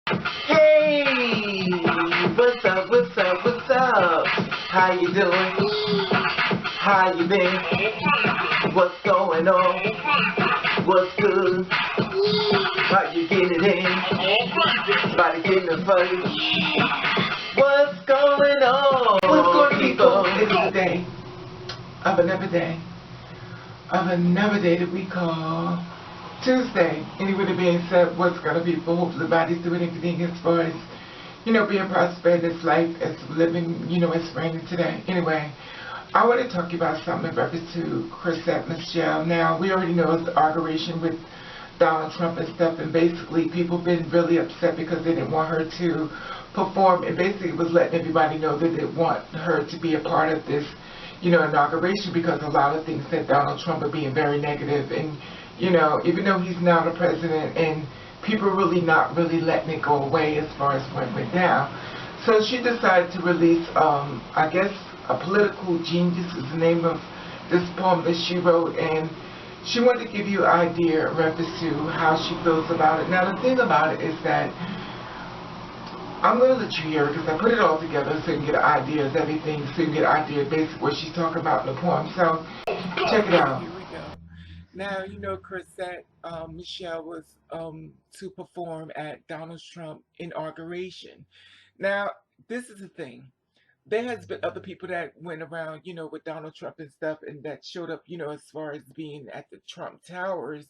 Hey, what's up, what's up, what's up? How you doing? How you been? What's going on? What's good? How you getting it in? Body getting the fuzzy. What's going on? What's going on, people? It's the day of another day. Of another day that we call Tuesday. Anyway, with it being said, what's going to be for hopefully everybody's doing everything as far as, being prosperous as life, as living, as raining today. Anyway, I want to talk to you about something in reference to Chrisette Michele. Now, we already know it's the inauguration with Donald Trump and stuff, and basically people been really upset because they didn't want her to perform, and basically was letting everybody know that they want her to be a part of this, inauguration, because a lot of things that Donald Trump are being very negative, and even though he's now the president, and people really not really letting it go away as far as what went down. So she decided to release, I guess, A Political Genius is the name of this poem that she wrote, and she wanted to give you an idea in reference to how she feels about it. Now, the thing about it is that I'm going to let you hear it because I put it all together so you can get an idea of everything, so you can get an idea of basically what she's talking about in the poem. So, check it out. Here we go. Now, Chrisette Michele was to perform at Donald Trump inauguration. Now, this is the thing. There has been other people that went around, with Donald Trump and stuff, and that showed up, as far as being at the Trump Towers.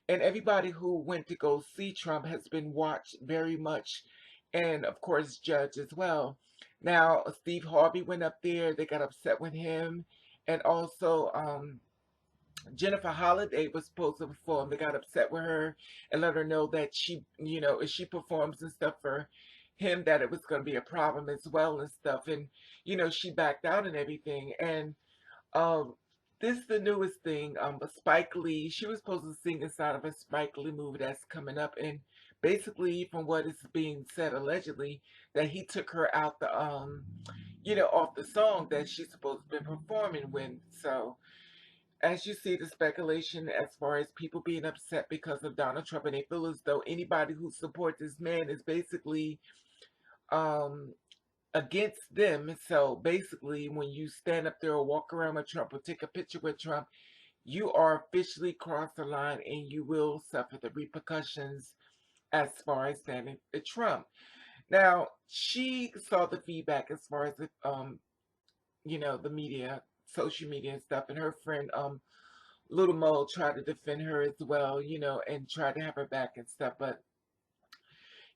And everybody who went to go see Trump has been watched very much, and of course, judged as well. Now, Steve Harvey went up there. They got upset with him. And also, Jennifer Holliday was supposed to perform. They got upset with her and let her know that she, if she performs and stuff for him, that it was going to be a problem as well and stuff. And, she backed out and everything. And um, this is the newest thing. But Spike Lee, she was supposed to sing inside of a Spike Lee movie that's coming up. And basically, from what is being said, allegedly, that he took her out the, off the song that she's supposed to be performing with. So, as you see, the speculation as far as people being upset because of Donald Trump, and they feel as though anybody who supports this man is basically um, against them. So basically, when you stand up there or walk around with Trump or take a picture with Trump, you are officially crossed the line and you will suffer the repercussions as far as standing with Trump. Now, she saw the feedback as far as the media, social media and stuff, and her friend Little Mo tried to defend her as well, and tried to have her back and stuff. But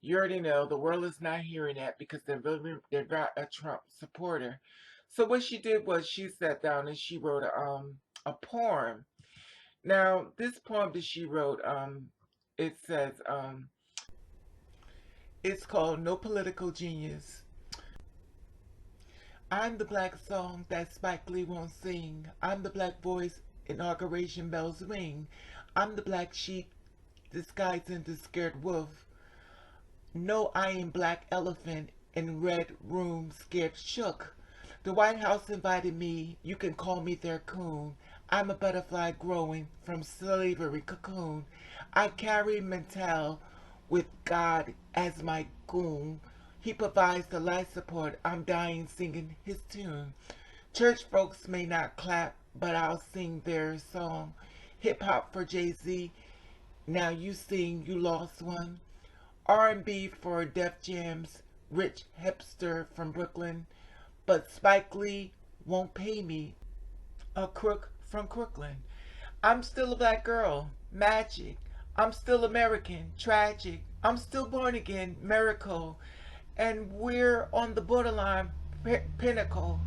you already know the world is not hearing that because they're not a Trump supporter. So what she did was she sat down and she wrote a poem. Now this poem that she wrote, it says it's called No Political Genius. I'm the black song that Spike Lee won't sing. I'm the black voice inauguration bells ring. I'm the black sheep disguised into scared wolf. No, I am black elephant in red room scared shook. The White House invited me. You can call me their coon. I'm a butterfly growing from slavery cocoon. I carry mental with God as my goon. He provides the life support. I'm dying singing his tune. Church folks may not clap, but I'll sing their song. Hip hop for Jay-Z. Now you sing, you lost one. R&B for Def Jam's rich hipster from Brooklyn. But Spike Lee won't pay me, a crook from Crooklyn. I'm still a black girl, magic. I'm still American, tragic. I'm still born again, miracle. And we're on the borderline pinnacle,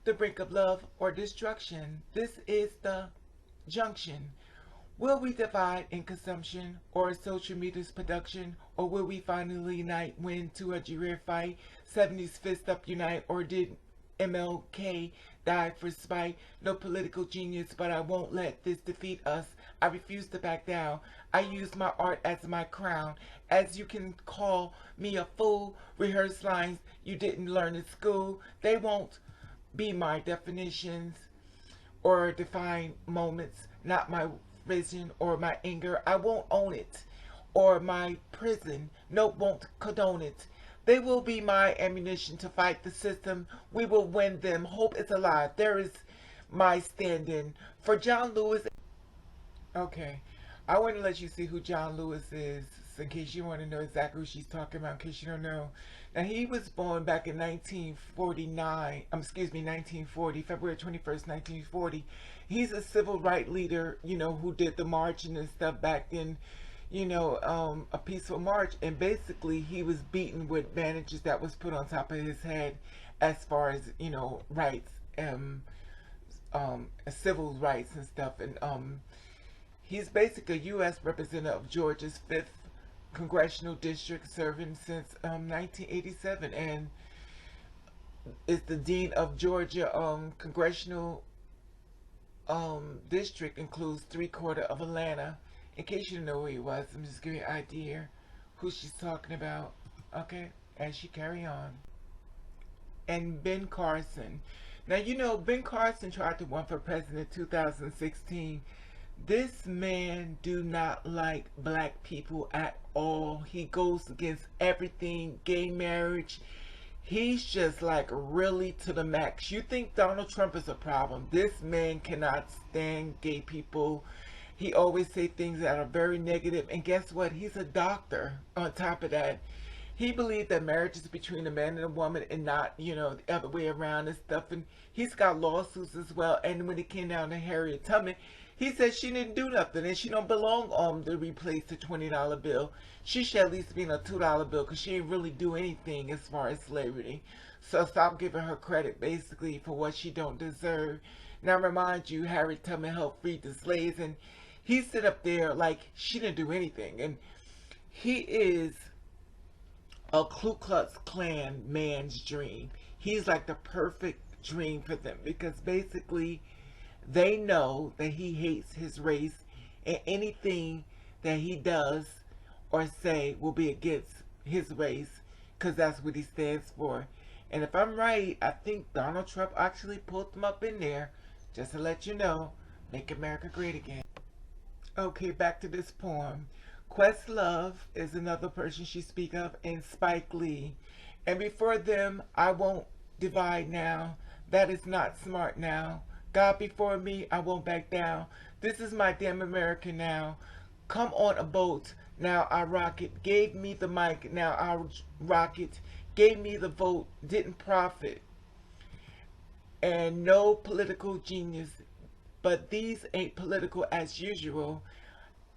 the brink of love or destruction. This is the junction. Will we divide in consumption or social media's production, or will we finally unite, win to a career fight? 70s fist up unite, or did MLK die for spite? No political genius, but I won't let this defeat us. I refuse to back down. I use my art as my crown. As you can call me a fool, rehearse lines you didn't learn in school. They won't be my definitions or define moments, not my vision or my anger. I won't own it. or my prison. No, won't condone it. They will be my ammunition to fight the system. We will win them. Hope is alive. There is my stand-in. For John Lewis. Okay. I want to let you see who John Lewis is, in case you want to know exactly who she's talking about, in case you don't know. Now, he was born back in 1949, 1940, February 21st, 1940. He's a civil rights leader, you know, who did the marching and stuff back then, you know, a peaceful march. And basically, he was beaten with bandages that was put on top of his head as far as, you know, rights, civil rights and stuff. And, he's basically a U.S. representative of Georgia's 5th Congressional District, serving since 1987, and is the Dean of Georgia Congressional District, includes 3/4 of Atlanta. In case you didn't know who he was, I'm just giving you an idea who she's talking about, okay, as she carry on. And Ben Carson. Now, you know, Ben Carson tried to run for president in 2016. This man do not like black people at all. He goes against everything, gay marriage. He's just like really to the max. You think Donald Trump is a problem? This man cannot stand gay people. He always say things that are very negative. And guess what? He's a doctor on top of that. He believed that marriage is between a man and a woman and not, you know, the other way around and stuff. And he's got lawsuits as well. And when it came down to Harriet Tubman, he said she didn't do nothing and she don't belong to replace the $20 bill. She should at least be in a $2 bill because she didn't really do anything as far as slavery. So stop giving her credit basically for what she don't deserve. Now remind you, Harriet Tubman helped free the slaves, and he sit up there like she didn't do anything. And he is a Ku Klux Klan man's dream. He's like the perfect dream for them because basically they know that he hates his race, and anything that he does or say will be against his race because that's what he stands for. And if I'm right, I think Donald Trump actually pulled them up in there just to let you know. Make America great again. Okay, back to this poem. Questlove is another person she speaks of, and Spike Lee. And before them, I won't divide now. That is not smart now. God before me, I won't back down. This is my damn America now. Come on a boat, now I rock it. Gave me the mic, now I rock it. Gave me the vote, didn't profit. And no political genius, but these ain't political as usual.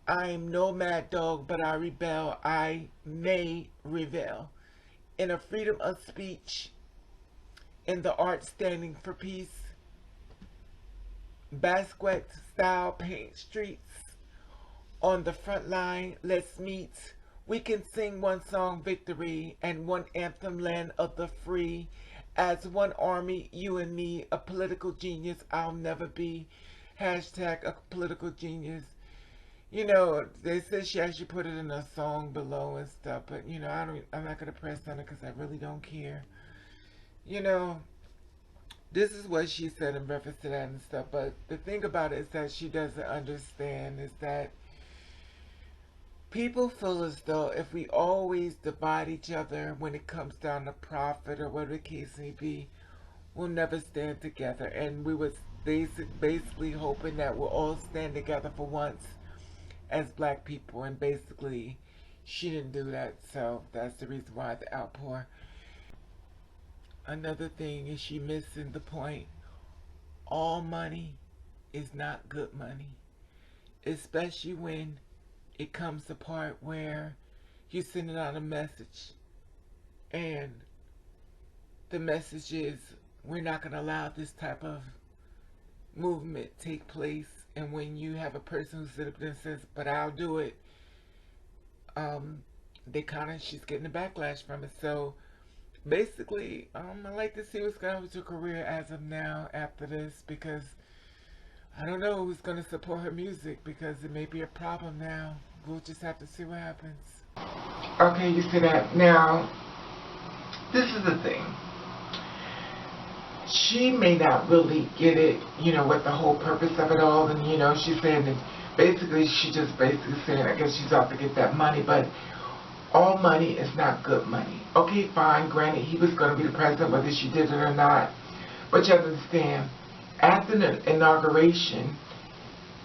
I am no mad dog, but I rebel. I may revel. In a freedom of speech, in the art standing for peace. Basquiat style paint streets. On the front line, let's meet. We can sing one song victory and one anthem land of the free. As one army, you and me, a political genius I'll never be. Hashtag a political genius. You know, they said she actually put it in a song below and stuff, but you know, I'm not gonna press on it because I really don't care. You know, this is what she said in reference to that and stuff, but the thing about it is that she doesn't understand is that people feel as though if we always divide each other when it comes down to profit or whatever the case may be, we'll never stand together. And we was basically hoping that we'll all stand together for once as black people, and basically she didn't do that, so that's the reason why the outpour. Another thing is she missing the point. All money is not good money, especially when it comes to part where you're sending out a message and the message is we're not going to allow this type of movement take place. And when you have a person who sits up there and says, but I'll do it, she's getting a backlash from it. So basically, I'd like to see what's going on with her career as of now after this, because I don't know who's going to support her music, because it may be a problem now. We'll just have to see what happens. Okay, you see that? Now, this is the thing. She may not really get it, you know, what the whole purpose of it all, and, you know, she's saying that basically she just basically saying, I guess she's out to get that money, but all money is not good money. Okay, fine, granted, he was going to be the president whether she did it or not, but you have to understand, after the inauguration,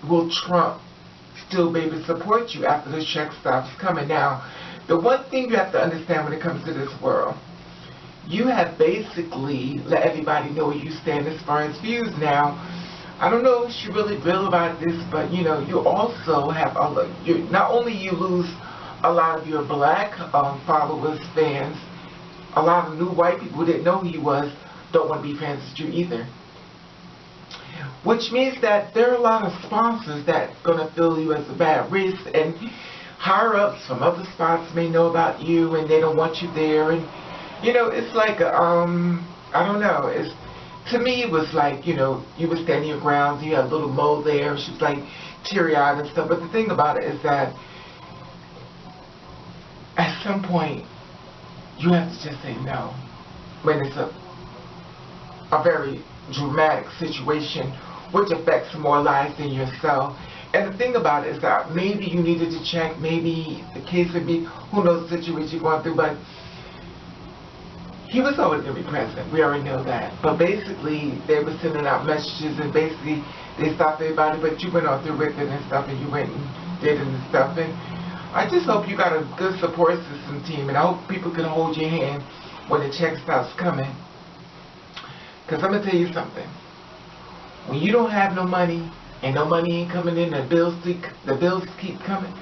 will Trump still be able to support you after the check stops coming? Now, the one thing you have to understand when it comes to this world, you have basically let everybody know where you stand as far as views. Now, I don't know if she really real about this, but you know, you also have not only you lose a lot of your black followers, fans, a lot of new white people who didn't know who he was don't want to be fans with you either. Which means that there are a lot of sponsors that going to feel you as a bad risk, and higher ups from other spots may know about you and they don't want you there, and you know, it's like I don't know, it's, to me it was like, you know, you were standing your ground, you had a little mole there, she was like teary-eyed and stuff, but the thing about it is that at some point you have to just say no when it's a very dramatic situation which affects more lives than yourself. And the thing about it is that maybe you needed to check, maybe the case would be, who knows the situation you're going through, but he was always going to be president. We already know that. But basically, they were sending out messages, and basically, they stopped everybody, but you went on through with it and stuff, and you went and did it and stuff. And I just hope you got a good support system team, and I hope people can hold your hand when the check stops coming. Because I'm going to tell you something. When you don't have no money, and no money ain't coming in, the bills keep coming,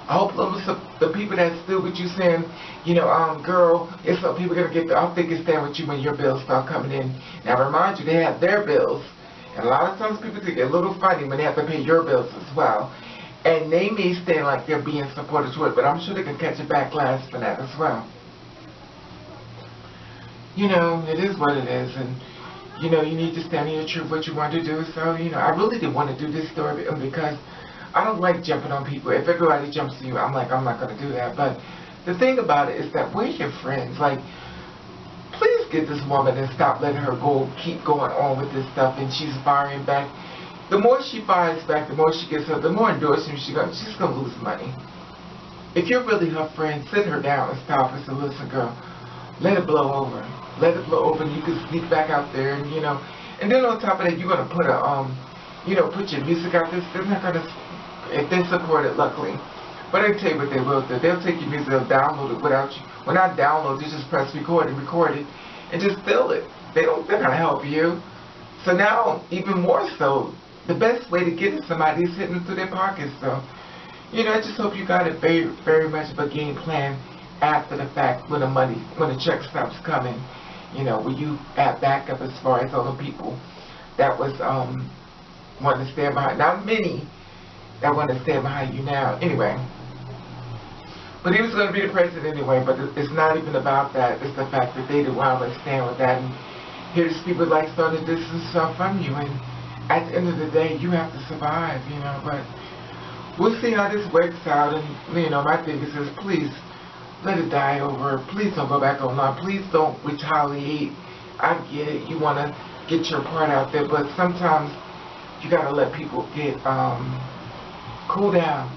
I hope the people that stood with you saying, you know, girl, it's some people going to get, I think it's stand with you when your bills start coming in. Now, remind you, they have their bills. And a lot of times people get a little funny when they have to pay your bills as well. And they may stand like they're being supported to it, but I'm sure they can catch a backlash for that as well. You know, it is what it is. And, you know, you need to stand in your truth, what you want to do. So, you know, I really didn't want to do this story because I don't like jumping on people. If everybody jumps on you, I'm like, I'm not going to do that. But the thing about it is that we're your friends. Like, please get this woman and stop letting her keep going on with this stuff, and she's firing back. The more she fires back, the more she gets her, the more endorsement she's going to lose money. If you're really her friend, sit her down and stop and say, listen, girl, let it blow over. Let it blow over, and you can sneak back out there, and, you know. And then on top of that, you're going to put a, you know, put your music out there. They're not going to, if they support it, luckily. But I tell you what they will do. They'll take your music, they'll download it without you. When I download, you just press record and record it, and just fill it. They're not going to help you. So now, even more so, the best way to get at somebody is hitting through their pockets. So, you know, I just hope you got it very, very much of a game plan after the fact, when the check stops coming. You know, will you add back up as far as all the people that was wanting to stand behind? Not many that want to stand behind you now. Anyway, but he was going to be the president anyway. But it's not even about that. It's the fact that they didn't want to stand with that. And here's people like starting to distance themselves from you. And at the end of the day, you have to survive. You know, but we'll see how this works out. And you know, my thing is just please, let it die over. Please don't go back online. Please don't retaliate. I get it. You want to get your part out there, but sometimes you got to let people get cool down.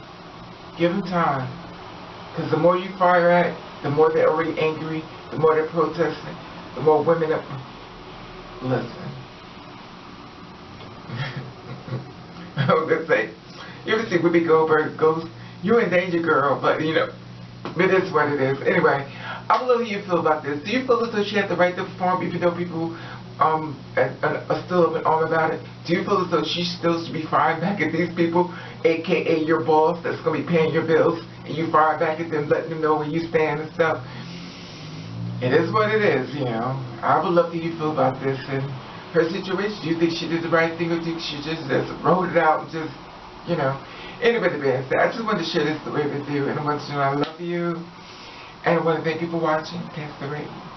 Give them time. Because the more you fire at, the more they're already angry, the more they're protesting, the more women are... Listen. I was going to say, you ever see Whoopi Goldberg goes, you're in danger, girl, but you know, it is what it is. Anyway, I don't know how you feel about this. Do you feel as though she had the right to perform even though people are still up in arm about it? Do you feel as though she still should be firing back at these people, aka your boss that's going to be paying your bills, and you fire back at them, letting them know where you stand and stuff? It is what it is, you know. I would love to hear you feel about this and her situation. Do you think she did the right thing, or do you think she just wrote it out and just, you know? Anyway, the best. I just wanted to share this story with you, and I want you to know I love you, and I want to thank you for watching. Thanks for rating.